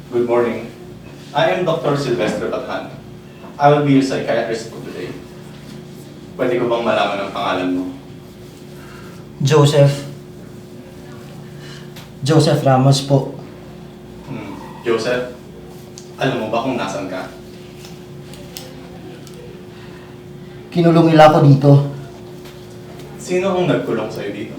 Good morning. I am Dr. Silvestre Bathan. I will be your psychiatrist for today. Pwede ko bang malaman ang pangalan mo? Joseph. Joseph Ramos po. Joseph, alam mo ba kung nasan ka? Kinulong nila ako dito. Sino ang nagkulong sa'yo dito?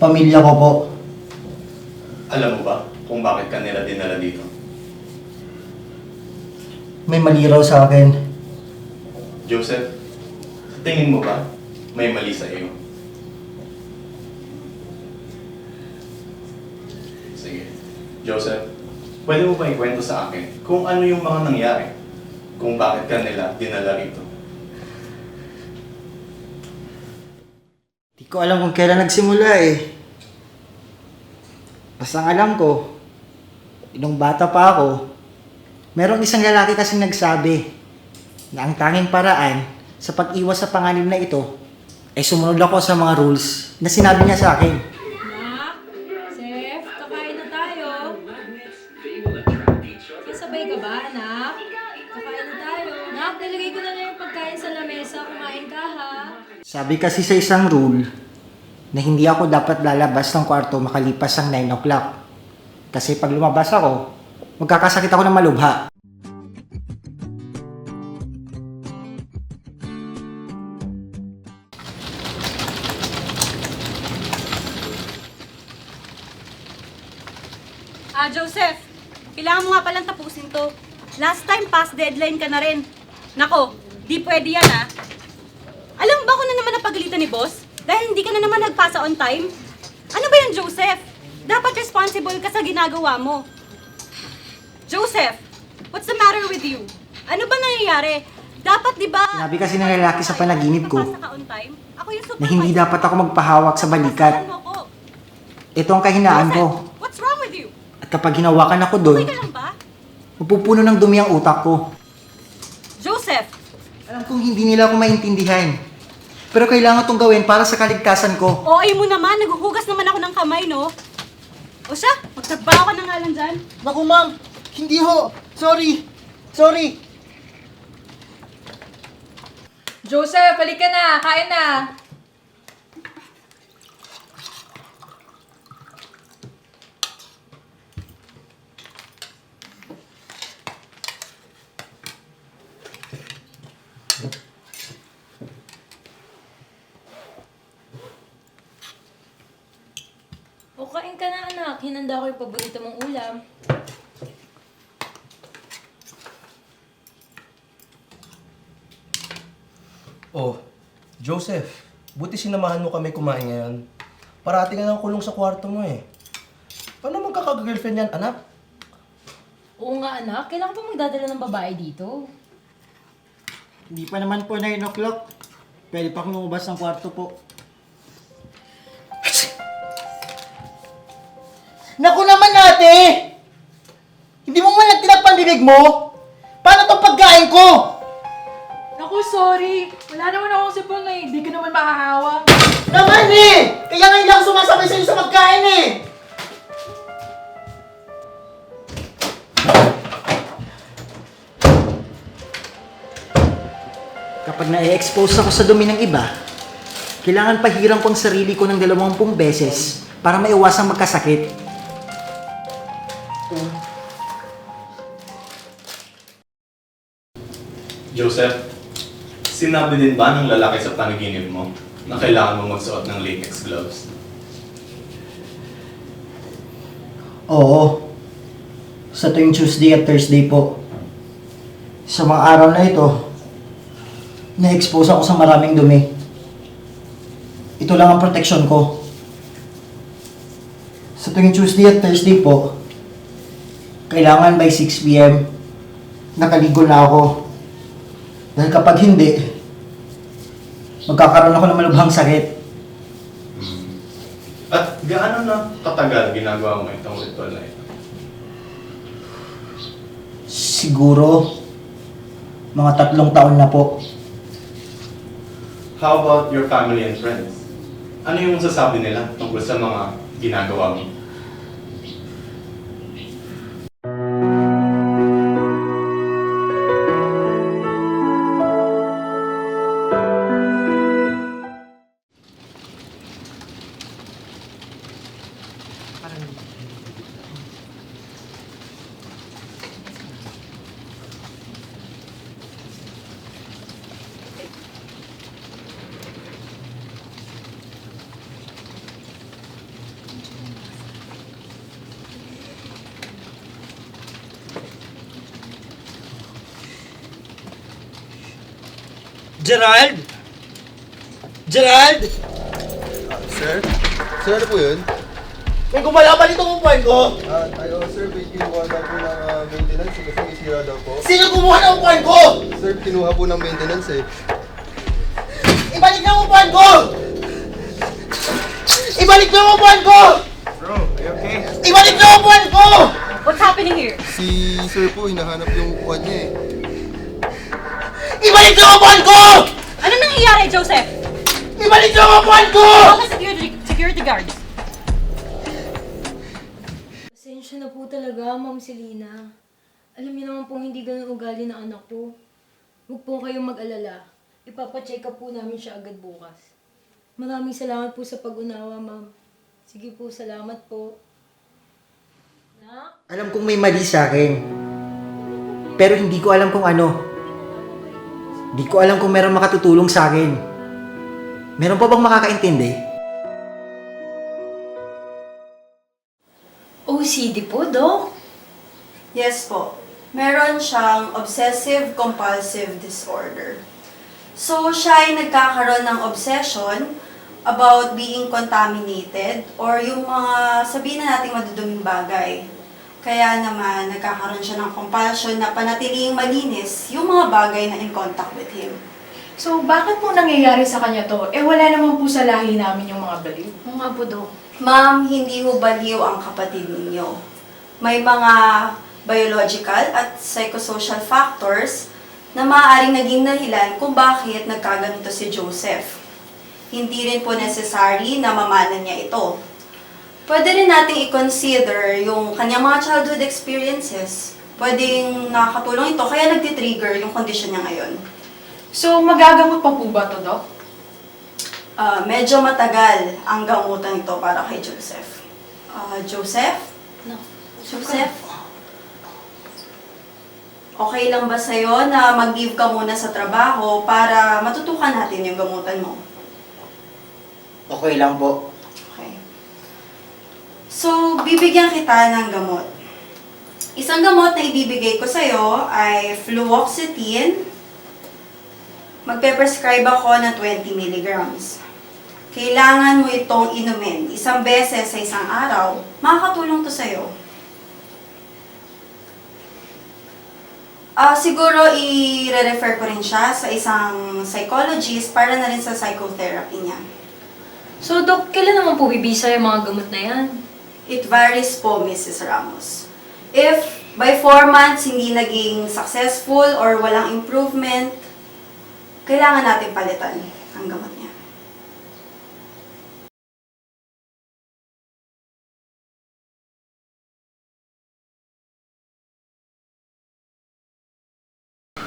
Pamilya ko po. Alam mo ba kung bakit ka nila dinala dito? May mali raw sa akin. Joseph, sa tingin mo ba may mali sa iyo? Sige. Joseph, pwede mo ba ikwento sa akin kung ano yung mga nangyari? Kung bakit ka nila dinala rito? Di ko alam kung kailan nagsimula eh. Basta ang alam ko, nung bata pa ako, merong isang lalaki kasing nagsabi na ang tanging paraan sa pag-iwas sa panganib na ito ay sumunod ako sa mga rules na sinabi niya sa akin. Nak, Seth, kakain na tayo. Sasabay ka ba, anak? Kakain na tayo. Nak, nilagay ko na yung pagkain sa lamesa. Kumain ka, ha? Sabi kasi sa isang rule na hindi ako dapat lalabas ng kwarto makalipas ang 9 o'clock. Kasi pag lumabas ako, magkakasakit ako ng malubha. Joseph, kailangan mo nga palang tapusin to. Last time, past deadline ka na rin. Nako, di pwede yan Alam mo ba kung na naman napagalitan ni boss? Dahil hindi ka na naman nagpasa on time? Ano ba yan, Joseph? Dapat responsible ka sa ginagawa mo. Joseph, what's the matter with you? Ano ba nangyayari? Dapat, di ba? Sinabi kasi ng lalaki sa panaginip ko Napasa ka on time? Ako yung na hindi supervisor. dapat ako magpahawak sa balikat. Pasahan mo ako. Ito ang kahinaan ko. Joseph, what's wrong with you? At kapag hinawakan ako doon, Okay ka lang ba? mapupuno ng dumi ang utak ko. Joseph, Alam kong hindi nila ako maintindihan. Pero kailangan itong gawin para sa kaligtasan ko. OA mo naman, naghuhugas naman ako ng kamay, no? O siya, magtrabaho ka na nga lang dyan. Naku ma'am, hindi ho. Sorry. Sorry. Joseph, balik ka na. Kain na. O, kain ka na, anak. Hinanda ko yung paborito mong ulam. Oh, Joseph, buti sinamahan mo kami kumain ngayon. Parati ka nang kulong sa kwarto mo eh. Paano magkaka-girlfriend yan, anak? Oo nga, anak. Kailangan pa magdadala ng babae dito. Hindi pa naman po 9 o'clock. Pwede pa akong lumabas ng kwarto po. Naku naman ate! Hindi mo man lang tinagpandinig mo? Paano tong pagkain ko? Naku, sorry. Wala naman akong sipon eh. Hindi ka naman makahawak. Naman eh! Kaya ngayon lang sumasabay sa'yo sa pagkain eh! Kapag na-expose ako sa dumi ng iba, kailangan pahiram ko ang sarili ko ng 20 beses para maiwasang magkasakit. Joseph, sinabi din ba ng lalaki sa panaginip mo na kailangan mo magsuot ng latex gloves? Oo. Sa tuwing Tuesday at Thursday po. Sa mga araw na ito, na-expose ako sa maraming dumi. Ito lang ang proteksyon ko. Sa tuwing Tuesday at Thursday po, kailangan by 6 p.m. nakaligo na ako. Dahil kapag hindi, magkakaroon ako ng malubhang sakit. At gaano na katagal ginagawa mo itong ritual na ito? Siguro, mga 3 taon na po. How about your family and friends? Ano yung sasabi nila tungkol sa mga ginagawa mo? Gerald? Gerald? Sir? Sir, ano po yun? May gumalaw ba dito upuan ko? Sir, may kinuha na po ng maintenance kasi may sira daw po. Sino kumuha ng upuan ko? Sir, kinuha po ng maintenance eh. Ibalik na ang upuan ko! Ibalik na ang upuan ko! Bro, are you okay? Ibalik na ang upuan ko! What's happening here? Si Sir po, hinahanap yung upuan niya eh. Ibalik na ang upuan ko! Ano nangyayari, Joseph? Ibalik na ang upuan ko! Mga security guards. Pasensya na po talaga, Ma'am Selena. Alam niyo naman pong hindi ganun ugali ng anak ko. Huwag po kayong mag-alala. Ipapacheck up po namin siya agad bukas. Maraming salamat po sa pag-unawa, Ma'am. Sige po, salamat po. Nak? Alam kong may mali sa akin. Pero hindi ko alam kung ano. Hindi ko alam kung meron makatutulong sa akin. Meron pa bang makakaintindi? OCD po, Dok? Yes po. Meron siyang obsessive-compulsive disorder. So, siya ay nagkakaroon ng obsession about being contaminated or yung mga sabihin na nating maduduming bagay. Kaya naman, nagkakaroon siya ng compulsion na panatiling malinis yung mga bagay na in contact with him. So, bakit po nangyayari sa kanya to? Eh, wala naman po sa lahi namin yung mga baliw. Oo nga po, Dok. Ma'am, hindi ho baliw ang kapatid ninyo. May mga biological at psychosocial factors na maaaring naging dahilan kung bakit nagkaganito si Joseph. Hindi rin po necessary na mamana niya ito. Pwede rin nating i-consider yung kanyang mga childhood experiences. Pwedeng nakakatulong ito, kaya nagtitrigger yung condition niya ngayon. So, magagamot pa po ba to, Doc? Medyo matagal ang gamutan ito para kay Joseph. Joseph? No. Joseph? Okay lang ba sa'yo na mag-leave ka muna sa trabaho para matutukan natin yung gamutan mo? Okay lang po. Okay. So, bibigyan kita ng gamot. Isang gamot na ibibigay ko sa'yo ay fluoxetine. Magpe-prescribe ako ng 20 milligrams. Kailangan mo itong inumin isang beses sa isang araw. Makakatulong to sa'yo. Siguro i-refer ko rin siya sa isang psychologist para na rin sa psychotherapy niya. So, Dok, kailan naman po bibisa yung mga gamot na yan? It varies po, Mrs. Ramos. If by 4 months hindi naging successful or walang improvement, kailangan natin palitan ang gamot niya.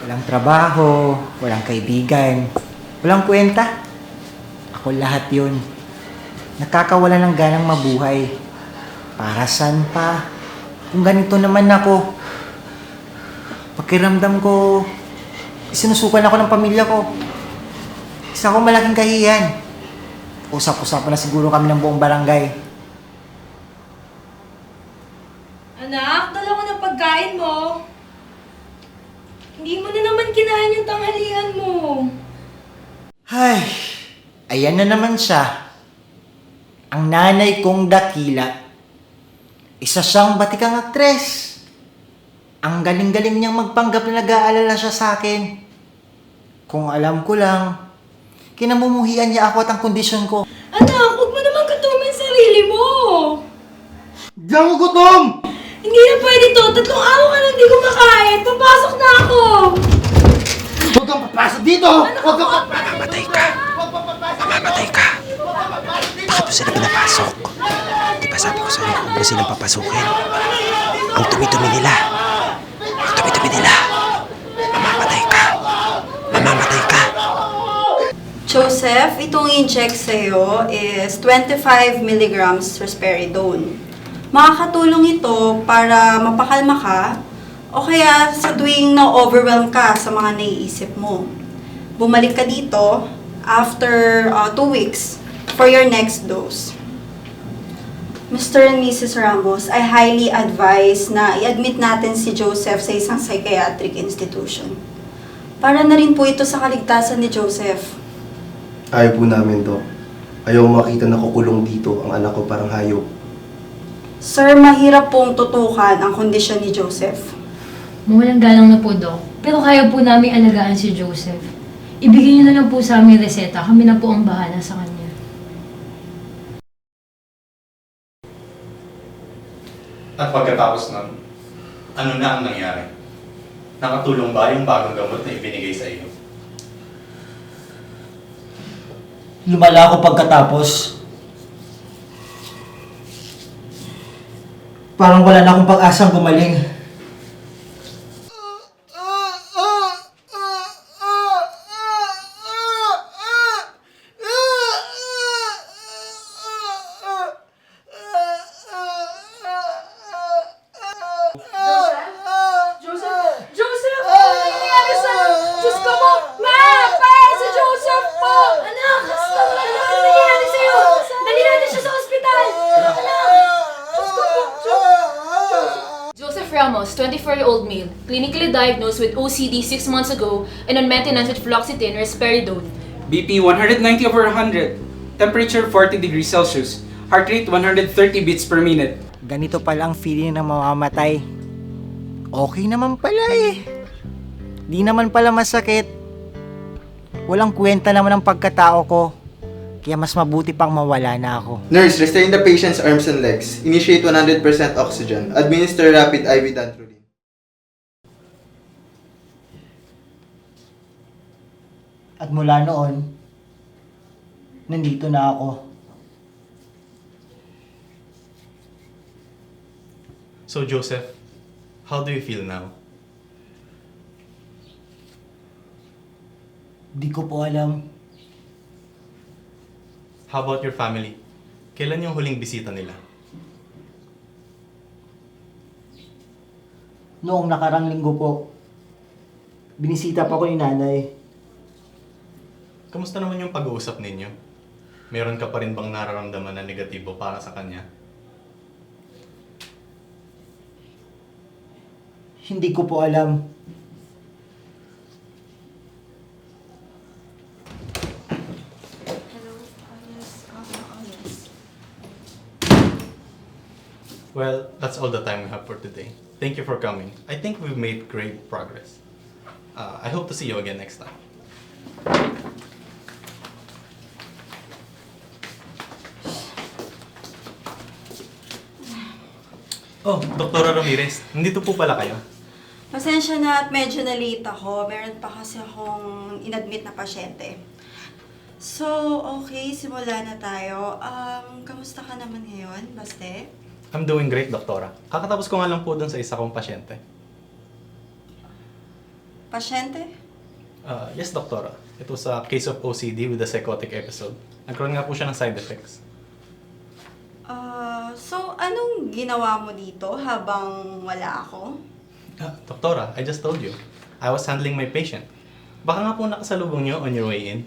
Walang trabaho, walang kaibigan, walang kwenta. Ako lahat yun. Nakakawala ng ganang mabuhay. Para saan pa? Kung ganito naman ako, pakiramdam ko, sinusukan ako ng pamilya ko. Isa akong malaking kahiyan. Usap-usapan na siguro kami ng buong barangay. Anak, dala ko ng pagkain mo. Hindi mo na naman kinain yung tanghalian mo. Ay, ayan na naman siya. Ang nanay kong dakila. Isa siyang batikang aktres. Ang galing-galing niyang magpanggap na nag-aalala siya sa akin. Kung alam ko lang, kinamumuhian niya ako at ang kondisyon ko. Anak, huwag mo naman katumin sarili mo. Di ako gutom! Hindi na pwede to. 3 araw ka nang di kumakain. Papasok na ako. Huwag kang papasok dito! Huwag kang papasok! Mamamatay ka. Mamamatay ka. Bakit mo sila pinapasok? Di ba sabi ko sa'yo, huwag mo silang papasukin? Ang tumi-tumi nila. Ang tumi-tumi nila. Mamamatay ka. Mamamatay ka. Joseph, itong in-check sa'yo is 25 milligrams risperidone. Makakatulong ito para mapakalma ka o kaya sa tuwing na-overwhelm ka sa mga naiisip mo. Bumalik ka dito after 2 weeks for your next dose. Mr. and Mrs. Ramos, I highly advise na i-admit natin si Joseph sa isang psychiatric institution. Para na rin po ito sa kaligtasan ni Joseph. Ayaw po namin, Dok. Ayaw makita na kukulong dito ang anak ko parang hayop. Sir, mahirap pong tutukan ang kondisyon ni Joseph. Mawalang galang na po, Dok. Pero kaya po namin alagaan si Joseph. Ibigay niyo na lang po sa amin reseta. Kami na po ang bahala sa kanya. At pagkatapos nun, ano na ang nangyari? Nakatulong ba yung bagong gamot na ibinigay sa iyo? Lumala ako pagkatapos. Parang wala na akong pag-asang gumaling. Joseph! Joseph! Ano nangyayari sa... Diyos ko po! Ma! Pa! Si Joseph po! Anak! Ano nangyayari sa'yo? Dali natin siya sa ospital! Anak! Diyos ko po! Joseph Ramos, 24-year-old male, clinically diagnosed with OCD 6 months ago and on maintenance with fluoxetine or risperidone. BP 190 over 100. Temperature 40 degrees Celsius. Heart rate 130 beats per minute. Ganito pala ang feeling ng mamamatay. Okay naman pala eh. Di naman pala masakit. Walang kwenta naman ang pagkatao ko. Kaya mas mabuti pang mawala na ako. Nurse, restrain the patient's arms and legs. Initiate 100% oxygen. Administer rapid IV dantrolene. At mula noon, nandito na ako. So Joseph, how do you feel now? Di ko po alam. How about your family? Kailan yung huling bisita nila? Noong nakarang linggo po, binisita pa ko ni nanay. Kamusta naman yung pag-uusap ninyo? Meron ka pa rin bang nararamdaman na negatibo para sa kanya? Hindi ko po alam. Well, that's all the time we have for today. Thank you for coming. I think we've made great progress. I hope to see you again next time. Oh, Dr. Ramirez, nandito po pala kayo. Pasensya na at medyo na-late ako. Meron pa kasi akong inadmit na pasyente. So, okay, simula na tayo. Kamusta ka naman ngayon, Baste? I'm doing great, Doktora. Kakatapos ko nga lang po dun sa isa kong pasyente. Pasyente? Yes, Doktora. It was a case of OCD with a psychotic episode. Nagkaroon nga po siya ng side effects. So, anong ginawa mo dito habang wala ako? Doktora, I just told you. I was handling my patient. Baka nga po nakasalubong nyo on your way in.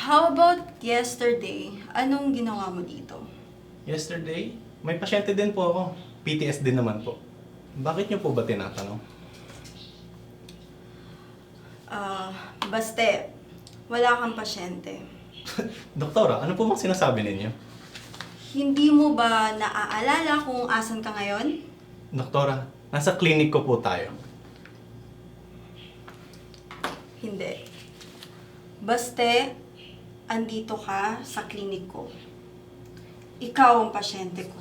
How about yesterday? Anong ginawa mo dito? Yesterday, may pasyente din po ako. PTSD naman po. Bakit nyo po ba tinatanong? Baste, wala kang pasyente. Doktora, ano po bang sinasabi ninyo? Hindi mo ba naaalala kung asan ka ngayon? Doktora, nasa clinic ko po tayo. Hindi. Baste, andito ka sa klinik ko. Ikaw ang pasyente ko.